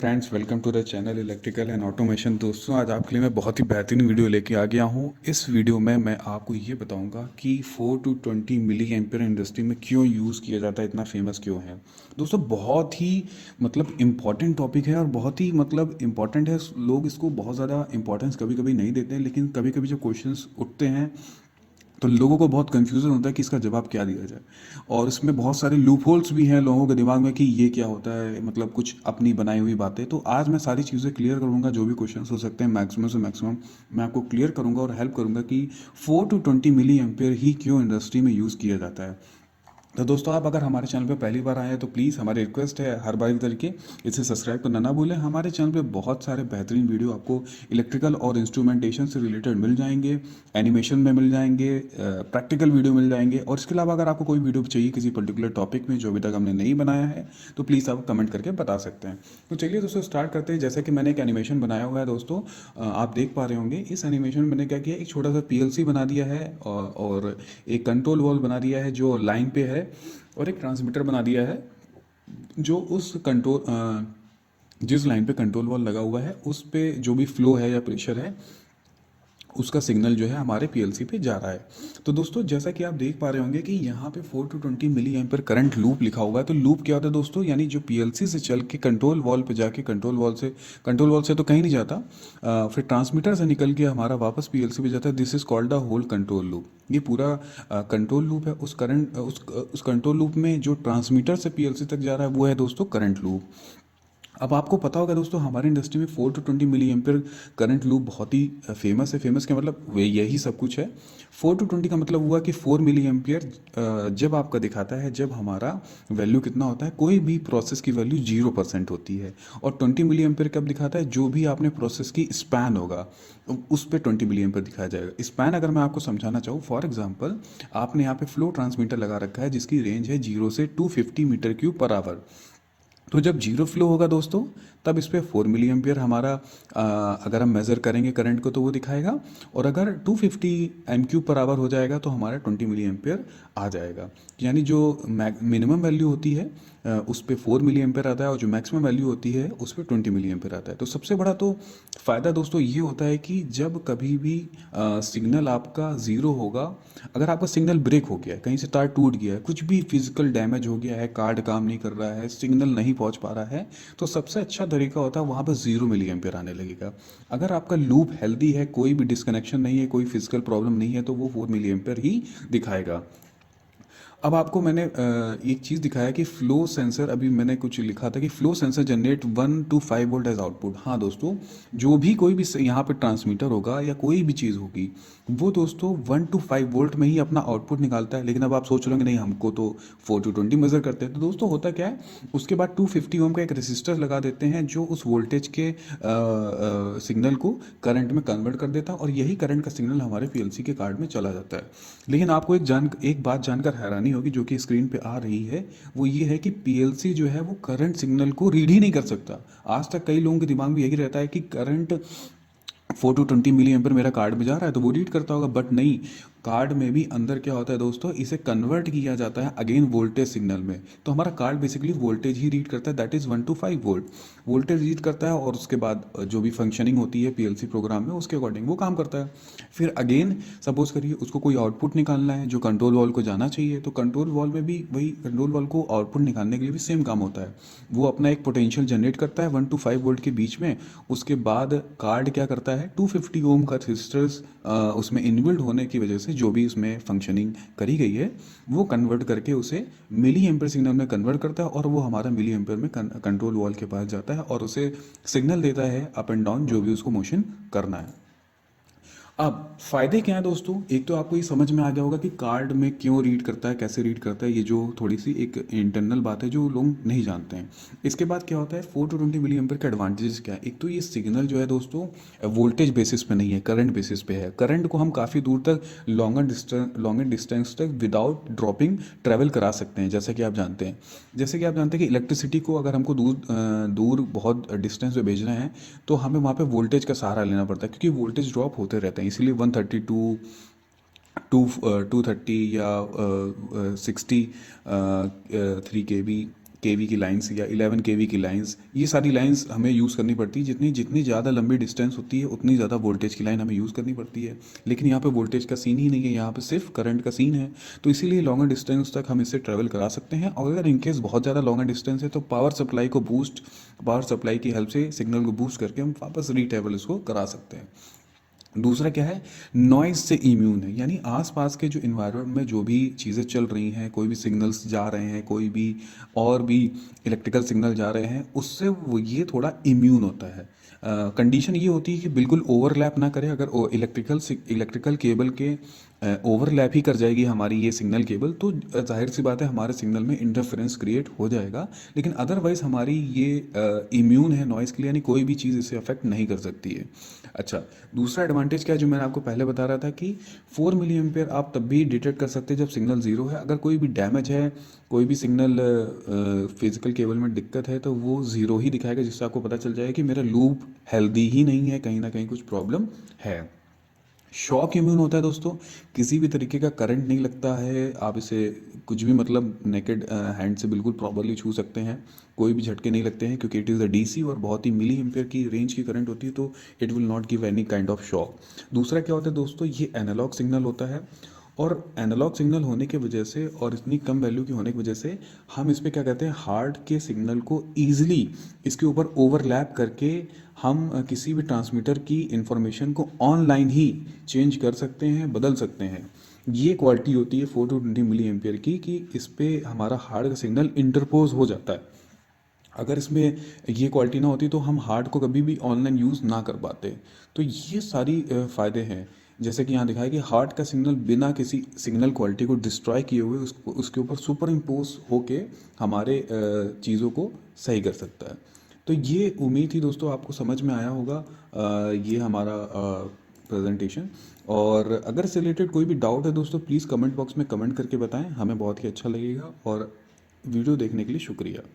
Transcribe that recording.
Friends, welcome to the channel electrical and automation. दोस्तों, आज आपके लिए मैं बहुत ही बेहतरीन वीडियो लेके आ गया हूँ। इस वीडियो में मैं आपको ये बताऊंगा कि 4 टू 20 मिली एम्पियर इंडस्ट्री में क्यों यूज़ किया जाता है, इतना फेमस क्यों है। दोस्तों, बहुत ही इम्पॉर्टेंट टॉपिक है और बहुत ही इम्पॉर्टेंट है। लोग इसको बहुत ज़्यादा इंपॉर्टेंस कभी कभी नहीं देते हैं, लेकिन कभी कभी जब क्वेश्चंस उठते हैं तो लोगों को बहुत कन्फ्यूज़न होता है कि इसका जवाब क्या दिया जाए। और इसमें बहुत सारे लूप होल्स भी हैं लोगों के दिमाग में कि ये क्या होता है, कुछ अपनी बनाई हुई बातें। तो आज मैं सारी चीज़ें क्लियर करूंगा, जो भी क्वेश्चंस हो सकते हैं मैक्सिमम से मैक्सिमम मैं आपको क्लियर करूंगा और हेल्प करूंगा कि 4 टू 20 मिली एम्पियर ही क्यों इंडस्ट्री में यूज़ किया जाता है। तो दोस्तों, आप अगर हमारे चैनल पे पहली बार आए हैं तो प्लीज़ हमारी रिक्वेस्ट है हर बार की तरीके इसे सब्सक्राइब करना ना भूलें। हमारे चैनल पे बहुत सारे बेहतरीन वीडियो आपको इलेक्ट्रिकल और इंस्ट्रूमेंटेशन से रिलेटेड मिल जाएंगे, एनिमेशन में मिल जाएंगे, प्रैक्टिकल वीडियो मिल जाएंगे। और इसके अलावा अगर आपको कोई वीडियो चाहिए किसी पर्टिकुलर टॉपिक में जो अभी तक हमने नहीं बनाया है तो प्लीज़ आप कमेंट करके बता सकते हैं। तो चलिए दोस्तों, स्टार्ट करते हैं। जैसे कि मैंने एक एनिमेशन बनाया हुआ है दोस्तों, आप देख पा रहे होंगे। इस एनिमेशन में मैंने क्या किया, एक छोटा सा पीएलसी बना दिया है और एक कंट्रोल वॉल बना दिया है जो लाइन पे है, और एक ट्रांसमीटर बना दिया है जो उस जिस लाइन पे कंट्रोल वॉल लगा हुआ है उस पे जो भी फ्लो है या प्रेशर है उसका सिग्नल जो है हमारे पीएलसी पे जा रहा है। तो दोस्तों, जैसा कि आप देख पा रहे होंगे कि यहाँ पे 4 to 20 milliampere current loop लिखा हुआ है। तो लूप क्या होता है दोस्तों, यानी जो पीएलसी से चल के कंट्रोल वॉल पे जाके कंट्रोल वॉल से तो कहीं नहीं जाता, फिर ट्रांसमीटर से निकल के हमारा वापस पीएलसी पे जाता है। This is called the whole control loop. ये पूरा कंट्रोल लूप है। उस कंट्रोल लूप में जो ट्रांसमीटर से पीएलसी तक जा रहा है वो है दोस्तों करंट लूप। अब आपको पता होगा दोस्तों, हमारी इंडस्ट्री में 4 to 20 milliampere current loop बहुत ही फेमस है। फेमस का मतलब यही सब कुछ है। 4 टू 20 का मतलब हुआ कि 4 मिली एम्पियर जब आपका दिखाता है, जब हमारा वैल्यू कितना होता है, कोई भी प्रोसेस की वैल्यू 0% होती है। और 20 मिली एम्पियर कब दिखाता है, जो भी आपने प्रोसेस की स्पैन होगा उस पर 20 मिली एम्पियर दिखाया जाएगा। स्पैन अगर मैं आपको समझाना चाहूँ, फॉर एग्जाम्पल आपने यहाँ पे फ्लो ट्रांसमीटर लगा रखा है जिसकी रेंज है 0 से 250 मीटर क्यूब पर आवर। तो जब जीरो फ्लो होगा दोस्तों, तब इस पर 4 मिली एम्पियर हमारा अगर हम मेज़र करेंगे करंट को तो वो दिखाएगा। और अगर 250 एम क्यूब पर आवर हो जाएगा तो हमारा 20 मिली एम्पियर आ जाएगा। यानी जो मिनिमम वैल्यू होती है उस पर 4 मिली एम्पियर आता है, और जो मैक्सिमम वैल्यू होती है उस पर 20 मिली एम्पियर आता है। तो सबसे बड़ा तो फ़ायदा दोस्तों ये होता है कि जब कभी भी सिग्नल आपका ज़ीरो होगा, अगर आपका सिग्नल ब्रेक हो गया है, कहीं से तार टूट गया है, कुछ भी फिजिकल डैमेज हो गया है, कार्ड काम नहीं कर रहा है, सिग्नल नहीं पहुंच पा रहा है, तो सबसे अच्छा तरीका होता है वहाँ पर 0 मिली एम्पियर आने लगेगा। अगर आपका लूप हेल्दी है, कोई भी डिस्कनेक्शन नहीं है, कोई फिजिकल प्रॉब्लम नहीं है, तो वो 4 मिली एम्पियर ही दिखाएगा। अब आपको मैंने एक चीज़ दिखाया कि फ्लो सेंसर, अभी मैंने कुछ लिखा था कि flow sensor generate 1 to 5 volt as output. हाँ दोस्तों, जो भी कोई भी यहाँ पे ट्रांसमीटर होगा या कोई भी चीज़ होगी, वो दोस्तों 1 to 5 वोल्ट में ही अपना आउटपुट निकालता है। लेकिन अब आप सोच रहे नहीं, हमको तो 4 to 20 मेज़र करते हैं। तो दोस्तों होता क्या है, उसके बाद 250 ओम का एक रेसिस्टर लगा देते हैं जो उस वोल्टेज के सिग्नल को करंट में कन्वर्ट कर देता है, और यही करंट का सिग्नल हमारे पीएलसी के कार्ड में चला जाता है। लेकिन आपको एक बात जानकर हैरानी होगी जो कि स्क्रीन पे आ रही है, वो ये है कि पीएलसी जो है वो करंट सिग्नल को रीड ही नहीं कर सकता। आज तक कई लोगों के दिमाग में यही रहता है कि करंट 4 to 20 मिली एम्पियर मेरा कार्ड में जा रहा है तो वो रीड करता होगा, बट नहीं। कार्ड में भी अंदर क्या होता है दोस्तों, इसे कन्वर्ट किया जाता है अगेन वोल्टेज सिग्नल में। तो हमारा कार्ड बेसिकली वोल्टेज ही रीड करता है, that is 1 to 5 volt voltage read करता है, और उसके बाद जो भी फंक्शनिंग होती है पीएलसी प्रोग्राम में उसके अकॉर्डिंग वो काम करता है। फिर अगेन सपोज करिए उसको कोई आउटपुट निकालना है जो कंट्रोल वॉल को जाना चाहिए, तो कंट्रोल वॉल में भी वही, कंट्रोल वॉल को आउटपुट निकालने के लिए भी सेम काम होता है। वो अपना एक पोटेंशियल जनरेट करता है 1 to 5 वोल्ट के बीच में। उसके बाद कार्ड क्या करता है, 250 ओम का रजिस्टर्स उसमें इनबिल्ड होने की वजह से जो भी उसमें फंक्शनिंग करी गई है वो कन्वर्ट करके उसे मिली एम्पियर सिग्नल में कन्वर्ट करता है, और वो हमारा मिली एम्पियर में कंट्रोल वॉल के पास जाता है और उसे सिग्नल देता है अप एंड डाउन जो भी उसको मोशन करना है। अब फायदे क्या हैं दोस्तों, एक तो आपको ये समझ में आ गया होगा कि कार्ड में क्यों रीड करता है, कैसे रीड करता है, ये जो थोड़ी सी एक इंटरनल बात है जो लोग नहीं जानते हैं। इसके बाद क्या होता है, 4 to 20 मिली एम्पियर के एडवांटेजेस क्या है। एक तो ये सिग्नल जो है दोस्तों वोल्टेज बेसिस पे नहीं है, करंट बेसिस पे है। करंट को हम काफ़ी दूर तक लॉन्गर डिस्टेंस तक विदाउट ड्रॉपिंग ट्रैवल करा सकते हैं, जैसे कि आप जानते हैं कि इलेक्ट्रिसिटी को अगर हमको दूर बहुत डिस्टेंस पे भेजना है तो हमें वहाँ पे वोल्टेज का सहारा लेना पड़ता है, क्योंकि वोल्टेज ड्रॉप होते रहते हैं। इसीलिए 132 230 या 60 3 kV केवी की लाइंस या 11 केवी की लाइंस, ये सारी लाइंस हमें यूज़ करनी पड़ती है। जितनी जितनी ज़्यादा लंबी डिस्टेंस होती है उतनी ज़्यादा वोल्टेज की लाइन हमें यूज़ करनी पड़ती है। लेकिन यहाँ पे वोल्टेज का सीन ही नहीं है, यहाँ पे सिर्फ करंट का सीन है। तो इसीलिए लॉन्गर डिस्टेंस तक हम इससे ट्रैवल करा सकते हैं। और अगर इनकेस बहुत ज़्यादा लॉन्गर डिस्टेंस है तो पावर सप्लाई की हेल्प से सिग्नल को बूस्ट करके हम वापस रीट्रैवल इसको करा सकते हैं। दूसरा क्या है, नॉइज़ से इम्यून है, यानी आसपास के जो इन्वायरमेंट में जो भी चीज़ें चल रही हैं, कोई भी सिग्नल्स जा रहे हैं, कोई भी और भी इलेक्ट्रिकल सिग्नल जा रहे हैं, उससे वो ये थोड़ा इम्यून होता है। कंडीशन ये होती है कि बिल्कुल ओवरलैप ना करे। अगर इलेक्ट्रिकल केबल के ओवरलैप ही कर जाएगी हमारी ये सिग्नल केबल, तो जाहिर सी बात है हमारे सिग्नल में इंटरफेरेंस क्रिएट हो जाएगा। लेकिन अदरवाइज हमारी ये इम्यून है नॉइज़ के लिए, यानी कोई भी चीज़ इसे अफेक्ट नहीं कर सकती है। अच्छा, दूसरा एडवांटेज क्या है जो मैंने आपको पहले बता रहा था कि 4 मिली एम्पेयर आप तब भी डिटेक्ट कर सकते हैं जब सिग्नल ज़ीरो है। अगर कोई भी डैमेज है, कोई भी सिग्नल फिजिकल केबल में दिक्कत है, तो वो ज़ीरो ही दिखाएगा, जिससे आपको पता चल जाएगा कि मेरा लूप हेल्दी ही नहीं है, कहीं ना कहीं कुछ प्रॉब्लम है। शॉक इम्यून होता है दोस्तों, किसी भी तरीके का करंट नहीं लगता है, आप इसे कुछ भी मतलब नेकेड हैंड से बिल्कुल प्रॉपरली छू सकते हैं, कोई भी झटके नहीं लगते हैं, क्योंकि इट इज़ अ डीसी और बहुत ही मिली एम्पेयर की रेंज की करंट होती है, तो it will not give any kind of shock. दूसरा क्या होता है दोस्तों, ये एनालॉग सिग्नल होता है, और एनालॉग सिग्नल होने की वजह से और इतनी कम वैल्यू की होने की वजह से हम इस पर क्या कहते हैं, हार्ट के सिग्नल को ईजिली इसके ऊपर ओवरलैप करके हम किसी भी ट्रांसमीटर की इंफॉर्मेशन को ऑनलाइन ही चेंज कर सकते हैं, बदल सकते हैं। ये क्वालिटी होती है 4 to 20 मिली एम्पियर की, कि इस पर हमारा हार्ट का सिग्नल इंटरपोज हो जाता है। अगर इसमें ये क्वालिटी ना होती तो हम हार्ट को कभी भी ऑनलाइन यूज़ ना कर पाते। तो ये सारी फ़ायदे हैं। जैसे कि यहाँ दिखा है कि हार्ट का सिग्नल बिना किसी सिग्नल क्वालिटी को डिस्ट्रॉय किए हुए उसके ऊपर सुपर इम्पोज होके हमारे चीज़ों को सही कर सकता है। तो ये उम्मीद थी दोस्तों आपको समझ में आया होगा ये हमारा प्रेजेंटेशन। और अगर इससे रिलेटेड कोई भी डाउट है दोस्तों, प्लीज़ कमेंट बॉक्स में कमेंट करके बताएं, हमें बहुत ही अच्छा लगेगा। और वीडियो देखने के लिए शुक्रिया।